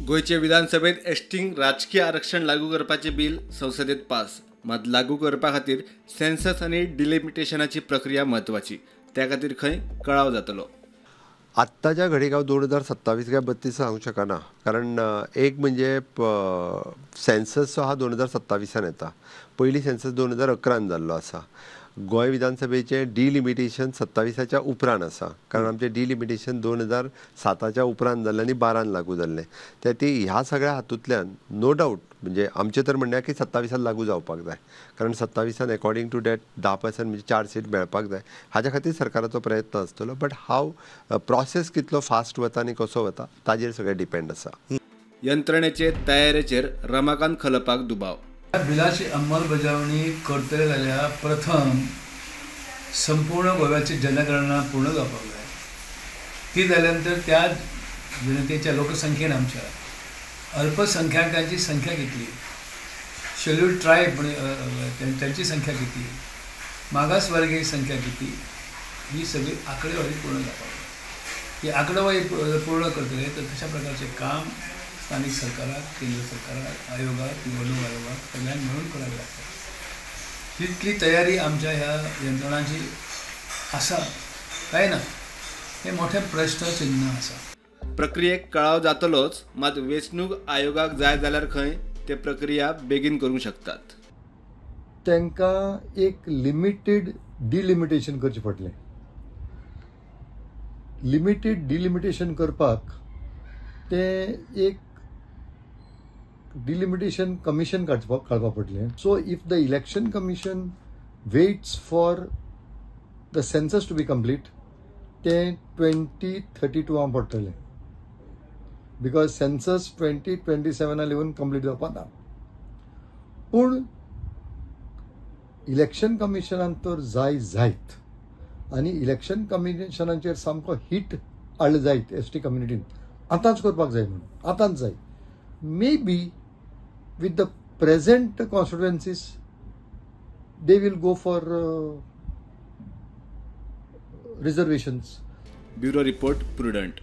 गोयचे विधानसभेत एसटींक राजकीय आरक्षण लागू करपाचे बिल संसदेत पास. मात लागू करपा खातीर सेन्सस आनी डिलिमिटेशनाची प्रक्रिया म्हत्वाची. त्या खातीर खंय कळाव जातलो. आत्ताच्या घडीक हांव 2027 काय 32 सांगू शकना, कारण एक म्हणजे सेन्सस जो हा 2027 येता. पयली सेन्सस 2011 जाल्लो आसा. गोंय विधानसभेचे डिलिमिटेशन 27च्या उपरांत आसा, कारण आमचे डिलिमिटेशन 2007च्या उपरांत जाल्लें आनी 12 लागू जाल्लें. ते ह्या सगळ्या हातूंतल्यान नो डावट म्हणजे आमचे तर म्हणणें की 27 लागू जावपाक जाय, कारण 27 अकॉर्डिंग टू डॅट 10% म्हणजे 4 सीट मेळपाक जाय. हाच्या खातीर सरकाराचो प्रयत्न आसतलो. बट हाव प्रोसेस कितलो फास्ट वता आनी कसो वता ताजेर सगळें डिपेंड आसा. यंत्रणेचे तयारेचेर रमाकांत खलपाक दुबाव. बिलाची अंमलबजावणी करतले जाल्यार प्रथम संपूर्ण गोव्याची जनगणना पूर्ण जावपाक जाय. ती जाल्या नंतर त्या जनतेच्या लोकसंख्येन आमच्या अल्पसंख्याकांची संख्या कितली, शेड्यूल्ड ट्रायब त्यांची संख्या किती, मागासवर्गीय संख्या किती, ही सगळी आकडेवारी पूर्ण जावपाक जाय. ही आकडेवारी पूर्ण करतले तर तशा प्रकारचे काम स्थानिक सरकारात, केंद्र सरकारात, आयोगात, निवडणूक आयोगात सगळ्यांनी मिळून करावे लागतात. तितली तयारी आमच्या ह्या यंत्रणांची आसा काय ना, हे मोठे प्रश्नचिन्ह आसा. प्रक्रियेक कळाव जातलोच, मात वेंचणूक आयोगाक जाय जाल्यार खंय ते प्रक्रिया बेगीन करूंक शकतात. तांकां एक लिमिटेड डिलिमिटेशन करचें पडलें. लिमिटेड डिलिमिटेशन करपाक ते एक डिलिमिटेशन कमिशन काडपाक पडलें. So if the election commission waits for the census to be complete, ते 2032 पडटलें, बिकॉज सेन्सस 2027 येवन कंप्लीट जावपाक ना. पूण इलेक्शन कमिशनान तर जायत आनी इलेक्शन कमिशनाचेर सामको हिट हाडलो जायत एसटी कम्युनिटीन. आतांच करपाक जाय म्हणून, आतांच जाय. May be with the present constituencies they will go for reservations. Bureau Report, Prudent.